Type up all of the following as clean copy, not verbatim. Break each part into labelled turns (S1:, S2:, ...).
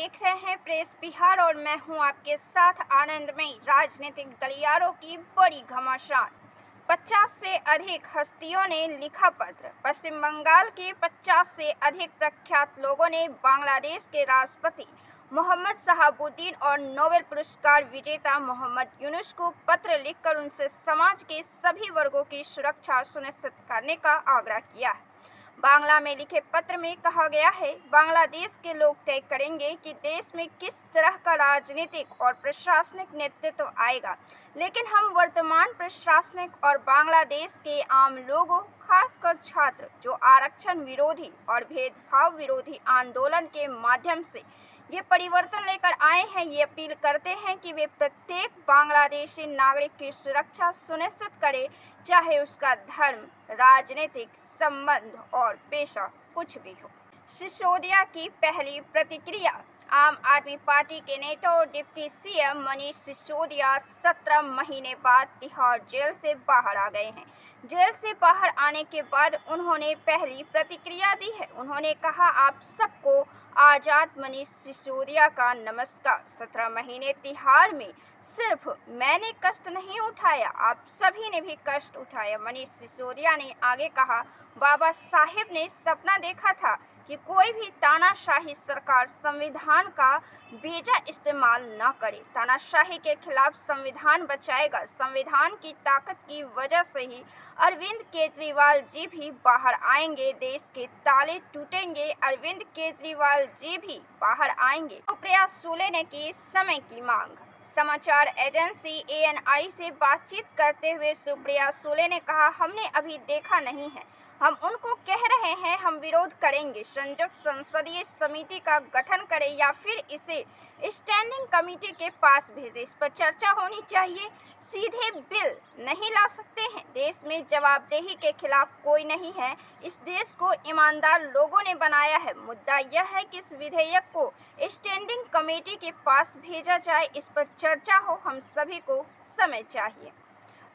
S1: देख रहे हैं प्रेस बिहार और मैं हूं आपके साथ आनंदमयी। राजनीतिक गलियारों की बड़ी घमासान। 50 से अधिक हस्तियों ने लिखा पत्र। पश्चिम बंगाल के 50 से अधिक प्रख्यात लोगों ने बांग्लादेश के राष्ट्रपति मोहम्मद शहाबुद्दीन और नोबेल पुरस्कार विजेता मोहम्मद यूनुस को पत्र लिखकर उनसे समाज के सभी वर्गों की सुरक्षा सुनिश्चित करने का आग्रह किया है। बांग्ला में लिखे पत्र में कहा गया है, बांग्लादेश के लोग तय करेंगे कि देश में किस तरह का राजनीतिक और प्रशासनिक नेतृत्व आएगा, लेकिन हम वर्तमान प्रशासनिक और बांग्लादेश के आम लोगों, खासकर छात्र, जो आरक्षण विरोधी और भेदभाव विरोधी आंदोलन के माध्यम से ये परिवर्तन लेकर आए हैं, ये अपील करते हैं कि वे प्रत्येक बांग्लादेशी नागरिक की सुरक्षा सुनिश्चित करें, चाहे उसका धर्म, राजनीतिक संबंध और पेशा कुछ भी हो। सिसोदिया की पहली प्रतिक्रिया। आम आदमी पार्टी के नेता और डिप्टी सीएम मनीष सिसोदिया 17 महीने बाद तिहाड़ जेल से बाहर आ गए हैं। जेल से बाहर आने के बाद उन्होंने पहली प्रतिक्रिया दी है। उन्होंने कहा, आप सबको आजाद मनीष सिसोदिया का नमस्कार। 17 महीने तिहाड़ में सिर्फ मैंने कष्ट नहीं उठाया, आप सभी ने भी कष्ट उठाया। मनीष सिसोदिया ने आगे कहा, बाबा साहेब ने सपना देखा था कि कोई भी तानाशाही सरकार संविधान का बेजा इस्तेमाल न करे। तानाशाही के खिलाफ संविधान बचाएगा। संविधान की ताकत की वजह से ही अरविंद केजरीवाल जी भी बाहर आएंगे, देश के ताले टूटेंगे, अरविंद केजरीवाल जी भी बाहर आएंगे। सुप्रिया सुले ने की समय की मांग। समाचार एजेंसी ANI से बातचीत करते हुए सुप्रिया सुले ने कहा, हमने अभी देखा नहीं है, हम उनको कह रहे हैं हम विरोध करेंगे। संयुक्त संसदीय समिति का गठन करें या फिर इसे स्टैंडिंग कमेटी के पास भेजें। इस पर चर्चा होनी चाहिए। सीधे बिल नहीं ला सकते हैं। देश में जवाबदेही के खिलाफ कोई नहीं है। इस देश को ईमानदार लोगों ने बनाया है। मुद्दा यह है कि इस विधेयक को स्टैंडिंग कमेटी के पास भेजा जाए, इस पर चर्चा हो। हम सभी को समय चाहिए।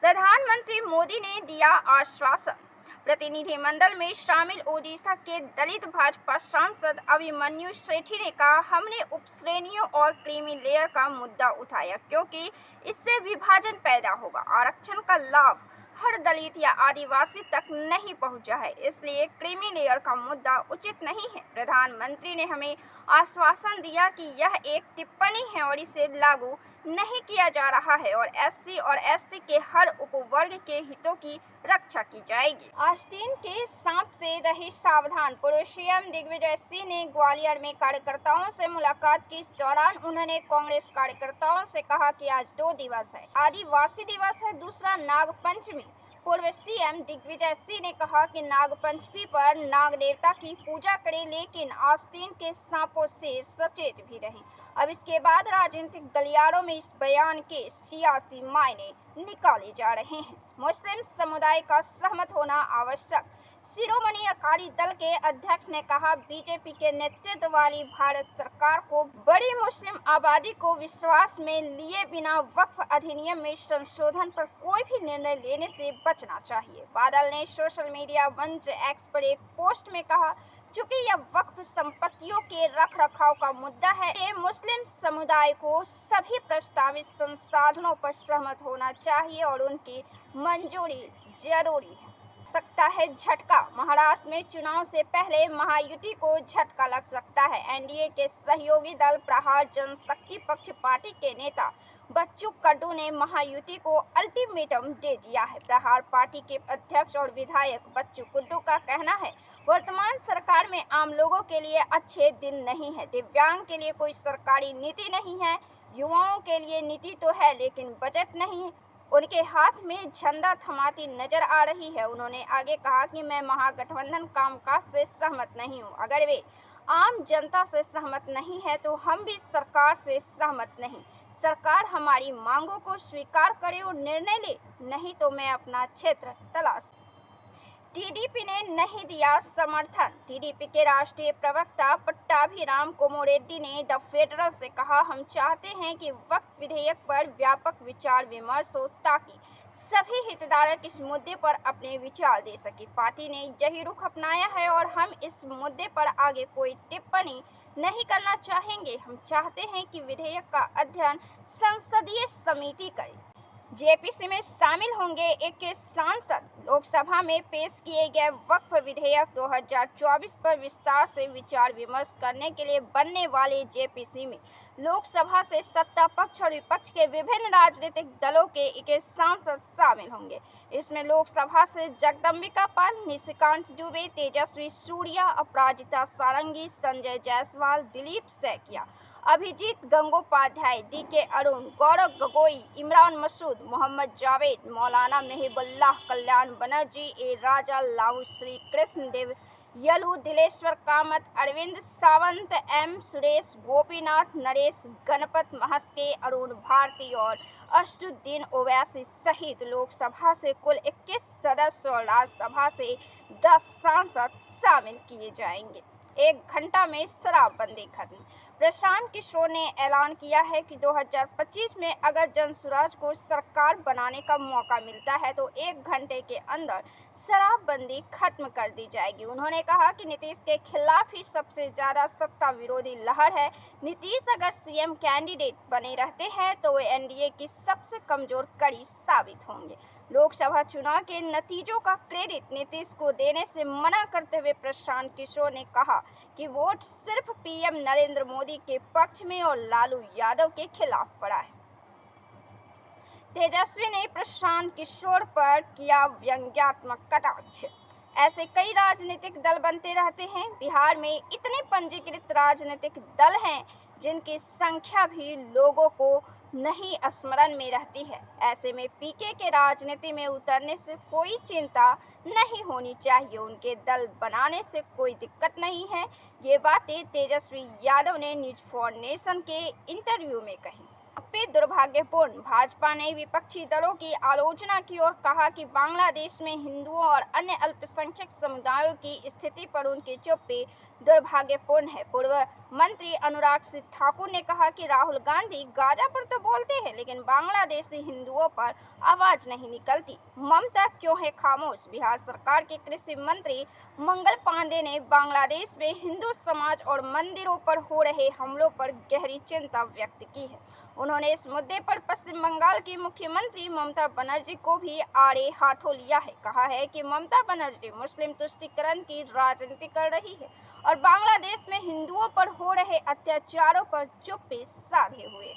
S1: प्रधानमंत्री मोदी ने दिया आश्वासन। प्रतिनिधिमंडल में शामिल ओडिशा के दलित भाजपा सांसद अभिमन्यु सेठी ने कहा, हमने उपश्रेणियों और क्रीमी लेयर का मुद्दा उठाया क्योंकि इससे विभाजन पैदा होगा। आरक्षण का लाभ हर दलित या आदिवासी तक नहीं पहुंचा है, इसलिए क्रीमी लेयर का मुद्दा उचित नहीं है। प्रधानमंत्री ने हमें आश्वासन दिया कि यह एक टिप्पणी है और इसे लागू नहीं किया जा रहा है और SC और ST के हर उपवर्ग के हितों की रक्षा की जाएगी। आस्तीन के सांप से रहे सावधान। पूर्व CM दिग्विजय सिंह ने ग्वालियर में कार्यकर्ताओं से मुलाकात की। इस दौरान उन्होंने कांग्रेस कार्यकर्ताओं से कहा कि आज 2 दिवस है, आदिवासी दिवस है, दूसरा नाग पंचमी। पूर्व CM दिग्विजय सिंह ने कहा कि नाग पंचमी पर नाग देवता की पूजा करें, लेकिन आस्तीन के सांपों से सचेत भी रहें। अब इसके बाद राजनीतिक गलियारों में इस बयान के सियासी मायने निकाले जा रहे हैं। मुस्लिम समुदाय का सहमत होना आवश्यक। शिरोमणि अकाली दल के अध्यक्ष ने कहा, बीजेपी के नेतृत्व वाली भारत सरकार को बड़ी मुस्लिम आबादी को विश्वास में लिए बिना वक्फ अधिनियम में संशोधन पर कोई भी निर्णय लेने से बचना चाहिए। बादल ने सोशल मीडिया मंच X पर एक पोस्ट में कहा, चूंकि यह वक्फ संपत्तियों के रख रखाव का मुद्दा है, ये मुस्लिम समुदाय को सभी प्रस्तावित संसाधनों पर सहमत होना चाहिए और उनकी मंजूरी जरूरी है। सकता है झटका। महाराष्ट्र में चुनाव से पहले महायुति को झटका लग सकता है। NDA के सहयोगी दल प्रहार जनशक्ति पक्ष पार्टी के नेता बच्चू कडू ने महायुति को अल्टीमेटम दे दिया है। प्रहार पार्टी के अध्यक्ष और विधायक बच्चू कडू का कहना है, वर्तमान सरकार में आम लोगों के लिए अच्छे दिन नहीं है, दिव्यांग के लिए कोई सरकारी नीति नहीं है, युवाओं के लिए नीति तो है लेकिन बजट नहीं है। उनके हाथ में झंडा थमाती नजर आ रही है। उन्होंने आगे कहा कि मैं महागठबंधन कामकाज से सहमत नहीं हूं। अगर वे आम जनता से सहमत नहीं है तो हम भी सरकार से सहमत नहीं। सरकार हमारी मांगों को स्वीकार करे और निर्णय ले, नहीं तो मैं अपना क्षेत्र तलाश। TDP ने नहीं दिया समर्थन। TDP के राष्ट्रीय प्रवक्ता पट्टाभिराम कोमोरेड्डी ने द फेडरल से कहा, हम चाहते हैं कि वक्फ विधेयक पर व्यापक विचार विमर्श हो ताकि सभी हितधारक इस मुद्दे पर अपने विचार दे सके। पार्टी ने यही रुख अपनाया है और हम इस मुद्दे पर आगे कोई टिप्पणी नहीं करना चाहेंगे। हम चाहते हैं कि विधेयक का अध्ययन संसदीय समिति करे। जेपीसी में शामिल होंगे 21 सांसद। लोकसभा में पेश किए गए वक्फ विधेयक 2024 पर विस्तार से विचार विमर्श करने के लिए बनने वाले जेपीसी में लोकसभा से सत्ता पक्ष और विपक्ष के विभिन्न राजनीतिक दलों के 21 सांसद शामिल होंगे। इसमें लोकसभा से जगदम्बिका पाल, निशिकांत दुबे, तेजस्वी सूर्या, अपराजिता सारंगी, संजय जायसवाल, दिलीप सैकिया, अभिजीत गंगोपाध्याय, डीके अरुण, गौरव गगोई, इमरान मसूद, मोहम्मद जावेद, मौलाना मेहबुल्लाह, कल्याण बनर्जी, ए राजा, लाऊ श्री कृष्ण देव यलू, दिलेश्वर कामत, अरविंद सावंत, एम सुरेश, गोपीनाथ, नरेश गणपत महस्के, अरुण भारती और असदुद्दीन ओवैसी सहित लोकसभा से कुल 21 सदस्य और राज्यसभा से 10 सांसद शामिल किए जाएंगे। 1 घंटा में शराबबंदी खत्म। प्रशांत किशोर ने ऐलान किया है कि 2025 में अगर जनसुराज को सरकार बनाने का मौका मिलता है तो 1 घंटे के अंदर शराबबंदी खत्म कर दी जाएगी। उन्होंने कहा कि नीतीश के खिलाफ ही सबसे ज्यादा सत्ता विरोधी लहर है। नीतीश अगर सीएम कैंडिडेट बने रहते हैं तो वे एनडीए की सबसे कमजोर कड़ी साबित होंगे। लोकसभा चुनाव के नतीजों का क्रेडिट नीतीश को देने से मना करते हुए प्रशांत किशोर ने कहा कि वोट सिर्फ पीएम नरेंद्र मोदी के पक्ष में और लालू यादव के खिलाफ पड़ा है। तेजस्वी ने प्रशांत किशोर पर किया व्यंग्यात्मक कटाक्ष। ऐसे कई राजनीतिक दल बनते रहते हैं। बिहार में इतने पंजीकृत राजनीतिक दल हैं जिनकी संख्या भी लोगों को नहीं स्मरण में रहती है। ऐसे में पीके के राजनीति में उतरने से कोई चिंता नहीं होनी चाहिए। उनके दल बनाने से कोई दिक्कत नहीं है। ये बातें तेजस्वी यादव ने न्यूज फॉर नेशन के इंटरव्यू में कही। दुर्भाग्यपूर्ण। भाजपा ने विपक्षी दलों की आलोचना की और कहा कि बांग्लादेश में हिंदुओं और अन्य अल्पसंख्यक समुदायों की स्थिति पर उनकी चुप्पी दुर्भाग्यपूर्ण है। पूर्व मंत्री अनुराग सिंह ठाकुर ने कहा कि राहुल गांधी गाजा पर तो बोलते हैं लेकिन बांग्लादेशी हिंदुओं पर आवाज नहीं निकलती। ममता क्यों है खामोश? बिहार सरकार के कृषि मंत्री मंगल पांडे ने बांग्लादेश में हिंदू समाज और मंदिरों पर हो रहे हमलों पर गहरी चिंता व्यक्त की है। उन्होंने इस मुद्दे पर पश्चिम बंगाल की मुख्यमंत्री ममता बनर्जी को भी आड़े हाथों लिया है। कहा है कि ममता बनर्जी मुस्लिम तुष्टीकरण की राजनीति कर रही है और बांग्लादेश में हिंदुओं पर हो रहे अत्याचारों पर चुप्पी साधे हुए।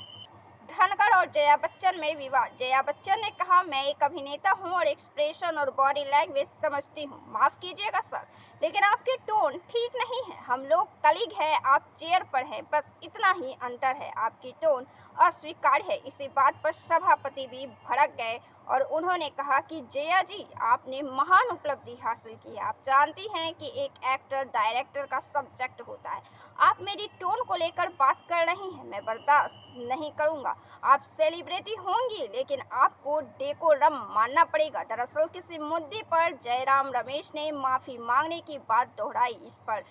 S1: धनखड़ और जया बच्चन में विवाद। जया बच्चन ने कहा, मैं एक अभिनेता हूं और एक्सप्रेशन और बॉडी लैंग्वेज समझती हूं। माफ कीजिएगा सर, लेकिन आपकी टोन ठीक नहीं है। हम लोग कलीग हैं, आप चेयर पर हैं, बस इतना ही अंतर है। आपकी टोन अस्वीकार्य है। इसी बात पर सभापति भी भड़क गए और उन्होंने कहा कि जया जी, आपने महान उपलब्धि हासिल की है। आप जानती हैं कि एक एक्टर डायरेक्टर का सब्जेक्ट होता है। आप मेरी टोन को लेकर बात कर रही हैं, मैं बर्दाश्त नहीं करूंगा। आप सेलिब्रिटी होंगी लेकिन आपको डेकोरम मानना पड़ेगा। दरअसल किसी मुद्दे पर जयराम रमेश ने माफी मांगने की बात दोहराई। इस पर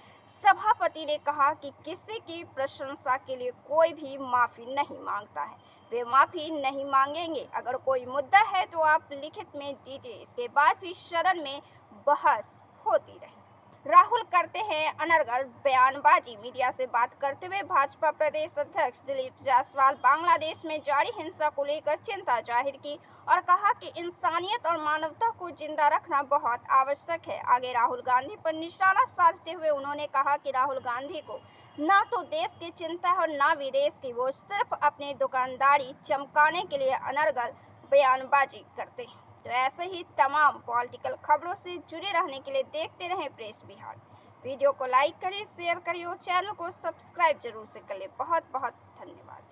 S1: सभापति ने कहा कि किसी की प्रशंसा के लिए कोई भी माफी नहीं मांगता है। वे माफी नहीं मांगेंगे। अगर कोई मुद्दा है तो आप लिखित में दीजिए। इसके बाद भी सदन में बहस होती रही। राहुल करते हैं अनर्गल बयानबाजी। मीडिया से बात करते हुए भाजपा प्रदेश अध्यक्ष दिलीप जायसवाल बांग्लादेश में जारी हिंसा को लेकर चिंता जाहिर की और कहा कि इंसानियत और मानवता को जिंदा रखना बहुत आवश्यक है। आगे राहुल गांधी पर निशाना साधते हुए उन्होंने कहा कि राहुल गांधी को ना तो देश की चिंता है और ना विदेश की। वो सिर्फ अपनी दुकानदारी चमकाने के लिए अनर्गल बयानबाजी करते हैं। तो ऐसे ही तमाम पॉलिटिकल खबरों से जुड़े रहने के लिए देखते रहें प्रेस बिहार। वीडियो को लाइक करें, शेयर करें और चैनल को सब्सक्राइब जरूर से करें। बहुत बहुत धन्यवाद।